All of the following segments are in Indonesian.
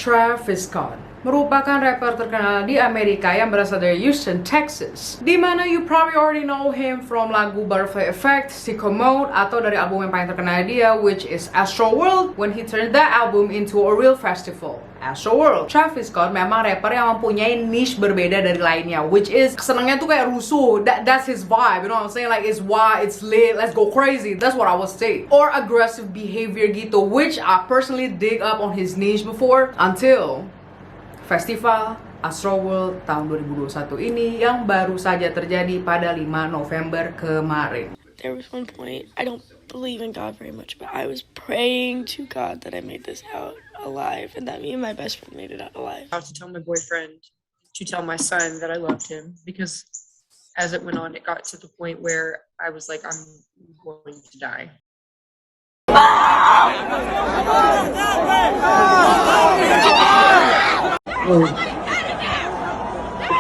Travis Scott merupakan rapper terkenal di Amerika yang berasal dari Houston, Texas. Dimana you probably already know him from lagu Butterfly Effect, Sicko Mode, atau dari album yang paling terkenal dia, which is Astroworld, when he turned that album into a real festival. Astroworld. Travis Scott memang rapper yang mempunyai niche berbeda dari lainnya, which is senangnya tuh kayak rusuh. That's his vibe, you know what I'm saying? Like it's wild, it's lit, let's go crazy. That's what I would say. Or aggressive behavior gitu, which I personally dig up on his niche before until Festival Astroworld tahun 2021 ini yang baru saja terjadi pada 5 November kemarin. There was one point, I don't believe in God very much, but I was praying to God that I made this out alive and that me and my best friend made it out alive. I have to tell my boyfriend to tell my son that I loved him, because as it went on, it got to the point where I was like, I'm going to die.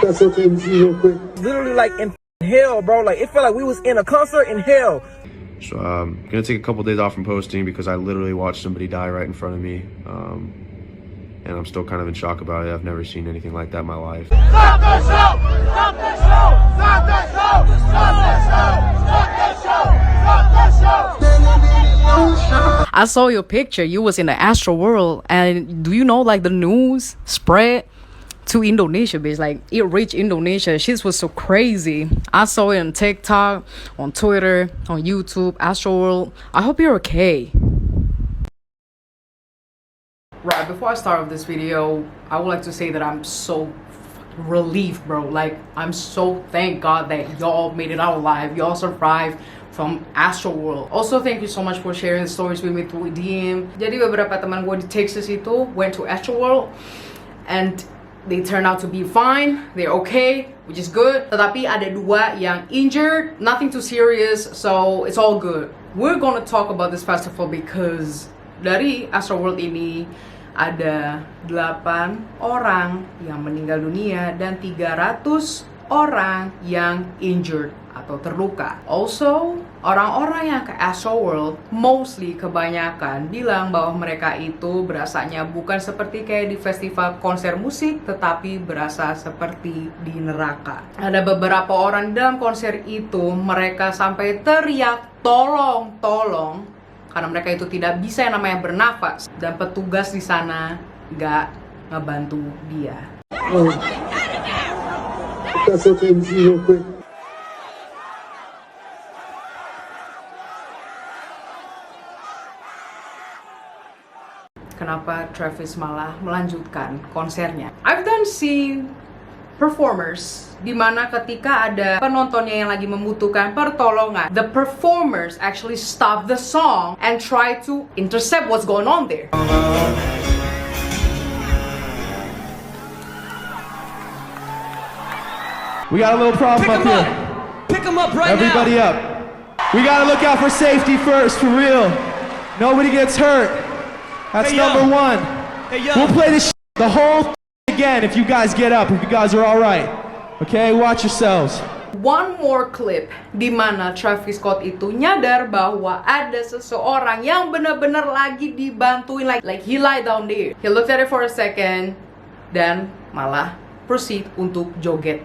That's okay with you real quick. Literally like in hell, bro. Like it felt like we was in a concert in hell. So I'm gonna take a couple days off from posting because I literally watched somebody die right in front of me, and I'm still kind of in shock about it. I've never seen anything like that in my life. Stop the show! Stop the show! Stop the show! Stop the show! Stop the show! Stop the show! I saw your picture. You was in the Astroworld, and do you know like the news spread to Indonesia, bitch? Like it reached Indonesia. Shit was so crazy. I saw it on TikTok, on Twitter, on YouTube. Astroworld. I hope you're okay. Right before I start with this video, I would like to say that I'm so relieved, bro. Like I'm so thank God that y'all made it out alive. Y'all survived from Astroworld. Also, thank you so much for sharing the stories with me through DM. Jadi beberapa teman gue di Texas itu went to Astroworld and they turned out to be fine. They're okay, which is good. Tetapi ada dua yang injured, nothing too serious, so it's all good. We're gonna talk about this festival because dari Astroworld ini ada 8 orang yang meninggal dunia dan 300 orang yang injured atau terluka. Also, orang-orang yang ke Astroworld mostly kebanyakan bilang bahwa mereka itu berasanya bukan seperti kayak di festival konser musik, tetapi berasa seperti di neraka. Ada beberapa orang dalam konser itu mereka sampai teriak tolong, tolong, karena mereka itu tidak bisa yang namanya bernafas, dan petugas di sana gak ngebantu dia. That's okay with you real quick. Kenapa Travis malah melanjutkan konsernya? I've done seen performers dimana ketika ada penontonnya yang lagi membutuhkan pertolongan, the performers actually stop the song and try to intercept what's going on there. We got a little problem up here. Pick him up right Everybody now. up. We gotta look out for safety first, for real. Nobody gets hurt. That's Hey, yo. number one. Hey, yo. We'll play this the whole again if you guys get up, if you guys are all right. Okay, watch yourselves. One more clip di mana Travis Scott itu nyadar bahwa ada seseorang yang benar-benar lagi dibantuin, like he lie down there. He looked at it for a second dan malah proceed untuk joget.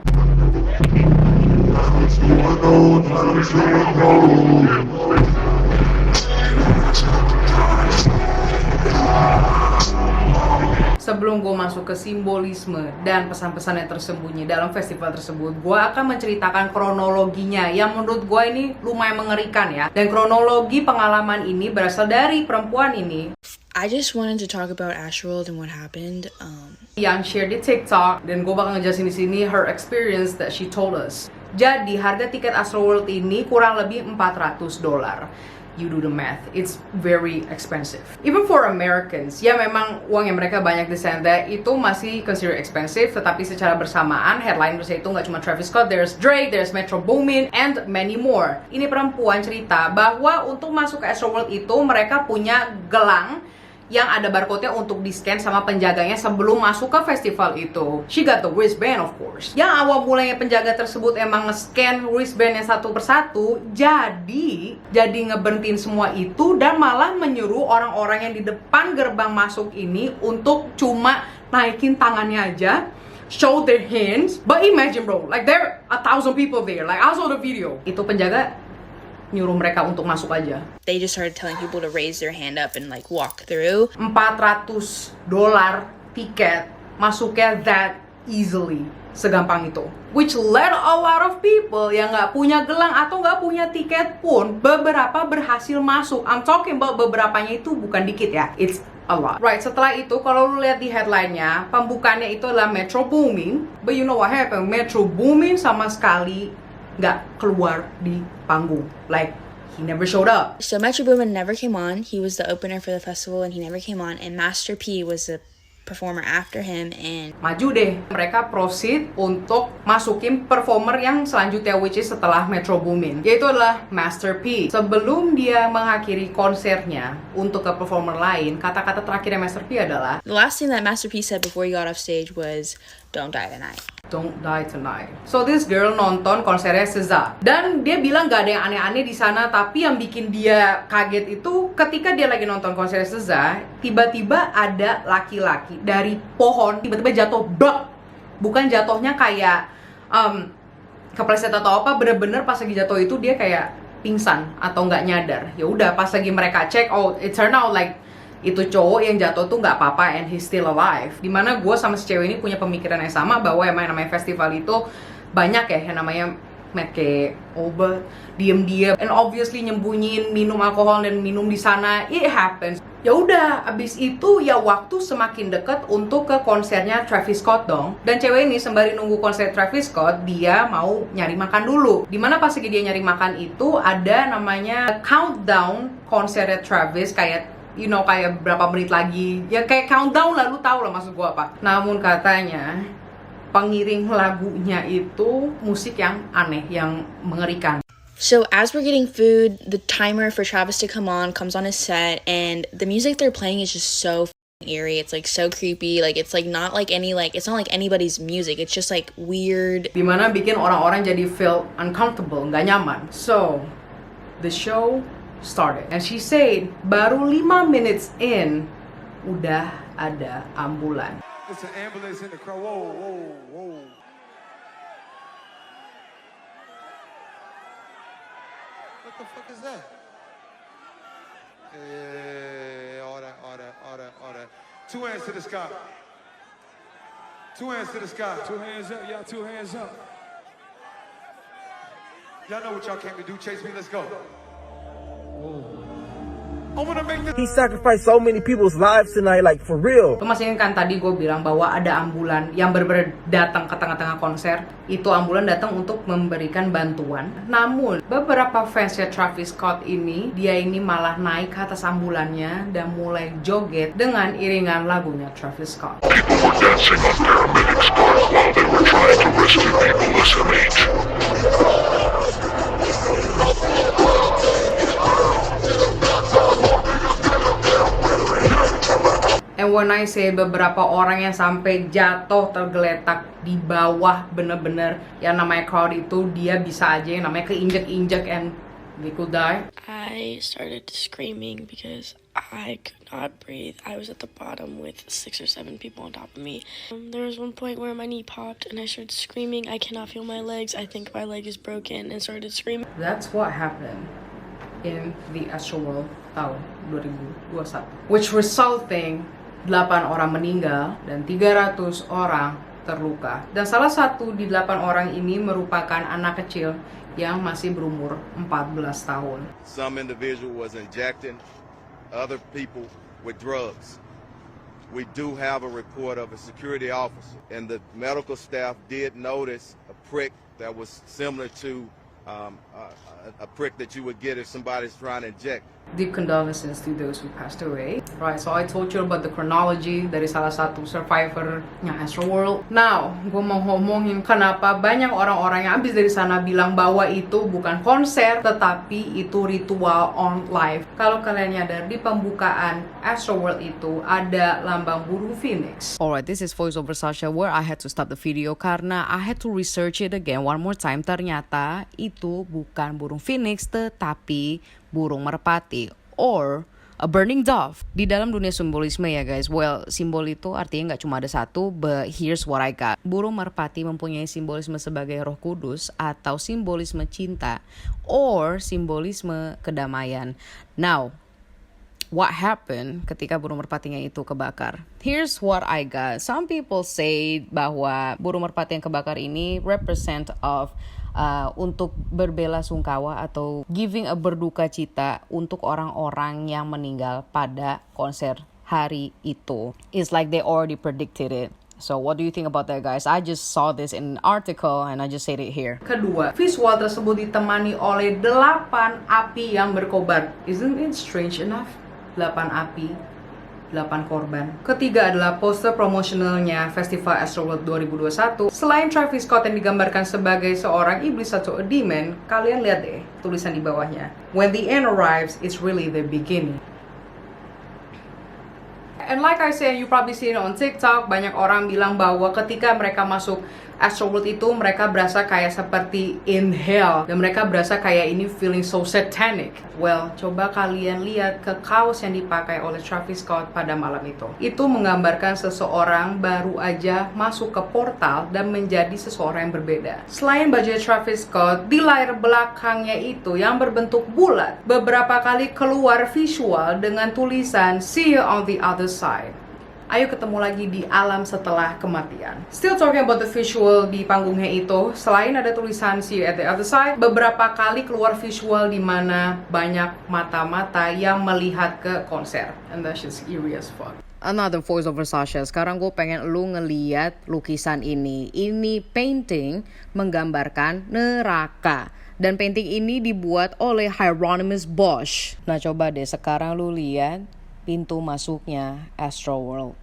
Sebelum gue masuk ke simbolisme dan pesan-pesan yang tersembunyi dalam festival tersebut, gue akan menceritakan kronologinya yang menurut gue ini lumayan mengerikan ya. Dan kronologi pengalaman ini berasal dari perempuan ini. I just wanted to talk about Astroworld and what happened. Yang share di TikTok, dan gue bakal ngejelasin di sini her experience that she told us. Jadi harga tiket Astroworld ini kurang lebih $400. You do the math, it's very expensive. Even for Americans, ya memang uang yang mereka banyak di sana itu masih consider expensive, tetapi secara bersamaan headliners itu nggak cuma Travis Scott, there's Drake, there's Metro Boomin, and many more. Ini perempuan cerita bahwa untuk masuk ke Astroworld itu mereka punya gelang yang ada barcode-nya untuk di-scan sama penjaganya sebelum masuk ke festival itu. She got the wristband of course. Yang awal mulanya penjaga tersebut emang nge-scan wristbandnya satu persatu, jadi ngeberhentiin semua itu dan malah menyuruh orang-orang yang di depan gerbang masuk ini untuk cuma naikin tangannya aja, show their hands. But imagine bro, like there 1,000 people there, like I saw the video. Itu penjaga nyuruh mereka untuk masuk aja. They just started telling people to raise their hand up and like walk through. $400 tiket masuknya that easily, segampang itu. Which led a lot of people yang nggak punya gelang atau nggak punya tiket pun, beberapa berhasil masuk. I'm talking about beberapanya itu bukan dikit ya, it's a lot. Right, setelah itu kalau lu lihat di headline-nya, pembukaannya itu adalah Metro Boomin. But you know what happened? Metro Boomin sama sekali nggak keluar di panggung. Like, he never showed up. So Metro Boomin never came on. He was the opener for the festival and he never came on. And Master P was the performer after him and maju deh, mereka proceed untuk masukin performer yang selanjutnya, which is setelah Metro Boomin, yaitu adalah Master P. Sebelum dia mengakhiri konsernya untuk ke performer lain, kata-kata terakhirnya Master P adalah the last thing that Master P said before he got off stage was, "Don't die tonight." Don't die tonight. So this girl nonton konsernya SZA dan dia bilang gak ada yang aneh-aneh di sana, tapi yang bikin dia kaget itu ketika dia lagi nonton konser SZA, tiba-tiba ada laki-laki dari pohon tiba-tiba jatuh, bak. Bukan jatuhnya kayak kepleset atau apa, bener-bener pas lagi jatuh itu dia kayak pingsan atau nggak nyadar. Ya udah, pas lagi mereka cek, oh it turned out like itu cowok yang jatuh tuh nggak apa-apa and he's still alive. Dimana gue sama si cewek ini punya pemikiran yang sama bahwa emang yang namanya festival itu banyak ya yang namanya make obat, diem-diem, and obviously nyembunyiin minum alkohol dan minum di sana, it happens. Ya udah, abis itu ya waktu semakin deket untuk ke konsernya Travis Scott dong. Dan cewek ini sembari nunggu konser Travis Scott, dia mau nyari makan dulu. Dimana pas lagi dia nyari makan itu ada namanya countdown konsernya Travis, kayak you know, kayak berapa menit lagi, ya kayak countdown lah, lu tau lah maksud gua apa. Namun katanya pengiring lagunya itu musik yang aneh, yang mengerikan. So as we're getting food, the timer for Travis to come on comes on his set, and the music they're playing is just so eerie. It's like so creepy. Like it's like not like any like it's not like anybody's music. It's just like weird. Dimana bikin orang-orang jadi feel uncomfortable, nggak nyaman. So the show started and she said baru 5 minutes in udah ada ambulan. It's an ambulance in the crowd. Whoa, whoa, whoa. What the fuck is that? Yeah, all that. 2 hands to the sky. 2 hands to the sky. 2 hands up, y'all. 2 hands up. Y'all know what y'all came to do. Chase me, let's go. He sacrificed so many people's lives tonight, like for real. Lu masih ingat kan tadi gue bilang bahwa ada ambulan yang bener-bener datang ke tengah-tengah konser. Itu ambulan datang untuk memberikan bantuan. Namun beberapa fansnya Travis Scott ini, dia ini malah naik ke atas ambulannya dan mulai joget dengan iringan lagunya Travis Scott. People were dancing on paramedics' cars while they were trying to rescue people listening. And when I say beberapa orang yang sampai jatuh tergeletak di bawah, bener-bener yang namanya crowd itu dia bisa aja yang namanya keinjek-injek and they could die. I started screaming because I could not breathe. I was at the bottom with 6 or 7 people on top of me. There was one point where my knee popped and I started screaming. I cannot feel my legs. I think my leg is broken, and started screaming. That's what happened in the Astroworld tahun 2021, which resulting 8 orang meninggal dan 300 orang terluka. Dan salah satu di 8 orang ini merupakan anak kecil yang masih berumur 14 tahun. Some individual was injecting other people with drugs. We do have a report of a security officer, and the medical staff did notice a prick that was similar to a prick that you would get if somebody's trying to inject. Deep condolences to those who passed away. Right, so I told you about the chronology dari salah satu survivornya Astroworld. Now, gue mau ngomongin kenapa banyak orang-orang yang habis dari sana bilang bahwa itu bukan konser, tetapi itu ritual on live. Kalau kalian nyadar, di pembukaan Astroworld itu ada lambang burung phoenix. Alright, this is voiceover Sasha where I had to stop the video karena I had to research it again one more time. Ternyata itu bukan burung phoenix, tetapi burung merpati or a burning dove. Di dalam dunia simbolisme ya guys, well, simbol itu artinya nggak cuma ada satu, but here's what I got. Burung merpati mempunyai simbolisme sebagai roh kudus atau simbolisme cinta or simbolisme kedamaian. Now, what happened ketika burung merpatinya itu kebakar? Here's what I got. Some people say bahwa burung merpati yang kebakar ini represent of untuk berbela sungkawa atau giving a berduka cita untuk orang-orang yang meninggal pada konser hari itu. It's like they already predicted it. So what do you think about that, guys? I just saw this in an article and I just said it here. Kedua, visual tersebut ditemani oleh 8 api yang berkobar. Isn't it strange enough? 8 api, 8 korban. Ketiga adalah poster promosionalnya Festival Astroworld 2021. Selain Travis Scott yang digambarkan sebagai seorang iblis atau a demon, kalian lihat deh tulisan di bawahnya. When the end arrives, it's really the beginning. And like I said, you probably seen it on TikTok, banyak orang bilang bahwa ketika mereka masuk Astroworld itu mereka berasa kayak seperti in hell dan mereka berasa kayak ini feeling so satanic. Well, coba kalian lihat ke kaos yang dipakai oleh Travis Scott pada malam itu. Itu menggambarkan seseorang baru aja masuk ke portal dan menjadi seseorang yang berbeda. Selain baju Travis Scott, di layar belakangnya itu yang berbentuk bulat, beberapa kali keluar visual dengan tulisan "See you on the other side." Ayo ketemu lagi di alam setelah kematian. Still talking about the visual di panggungnya itu, selain ada tulisan "See you at the other side", beberapa kali keluar visual di mana banyak mata-mata yang melihat ke konser. And that's just eerie as fuck. Another voiceover Sasha. Sekarang gue pengen lu ngeliat lukisan ini. Ini painting menggambarkan neraka. Dan painting ini dibuat oleh Hieronymus Bosch. Nah coba deh sekarang lu lihat pintu masuknya Astroworld.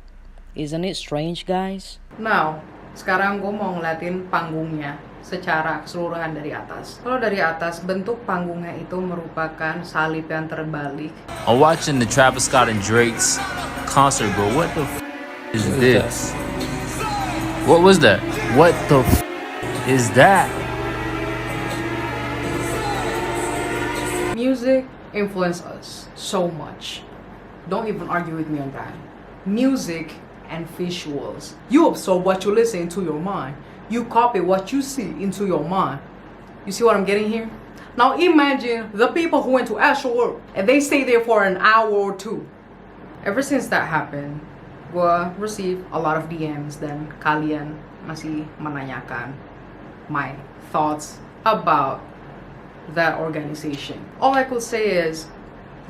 Isn't it strange, guys? Now, sekarang gue mau ngeliatin panggungnya secara keseluruhan dari atas. Kalau dari atas, bentuk panggungnya itu merupakan salib yang terbalik. I'm watching the Travis Scott and Drake's concert, bro. What the is this? What was that? What the is that? Music influenced us so much. Don't even argue with me on that. Music and visuals. You absorb what you listen into your mind. You copy what you see into your mind. You see what I'm getting here? Now imagine the people who went to Astroworld and they stay there for an hour or two. Ever since that happened, gue receive a lot of DMs dan kalian masih menanyakan my thoughts about that organization. All I could say is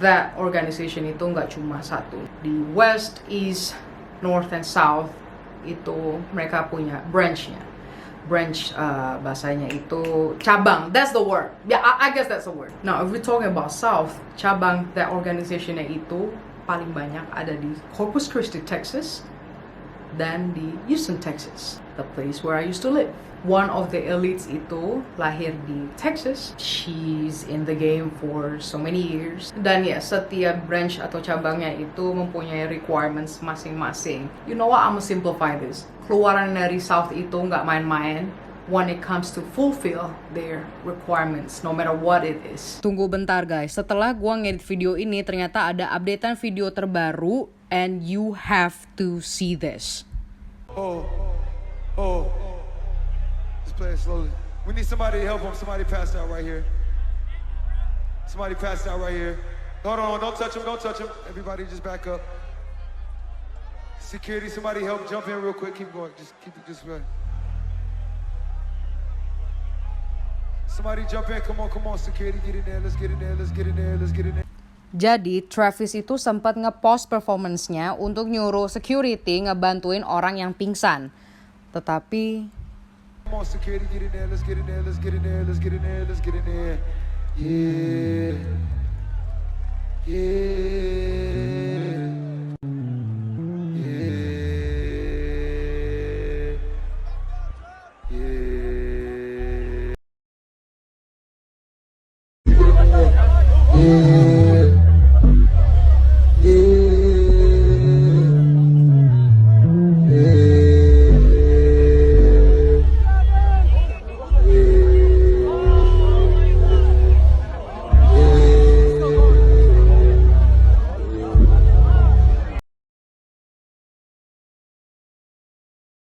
that organization itu nggak cuma satu. Di West, East, North, and South itu mereka punya branchnya. Branch bahasanya itu cabang. That's the word. Yeah, I guess that's the word. Now, if we're talking about South, cabang that organizationnya itu paling banyak ada di Corpus Christi, Texas, dan di Houston, Texas, the place where I used to live. One of the elites itu lahir di Texas. She's in the game for so many years. Dan ya, setiap branch atau cabangnya itu mempunyai requirements masing-masing. You know what? I'm gonna simplify this. Keluaran dari South itu nggak main-main when it comes to fulfill their requirements, no matter what it is. Tunggu bentar guys, setelah gua ngedit video ini, ternyata ada updatean video terbaru, and you have to see this. Oh. Play it slowly. We need somebody to help him. Somebody passed out right here. Somebody passed out right here. Hold on, don't touch him, don't touch him. Everybody just back up. Security, somebody help jump in real quick. Keep going, just keep it this way. Somebody jump in, come on, security, get in there, let's get in there. Jadi, Travis itu sempat nge-post performance-nya untuk nyuruh security ngebantuin orang yang pingsan. Tetapi Come on, security, get in there. Let's get in there. Let's get in there. Let's get in there. Let's get in there. Yeah. Yeah.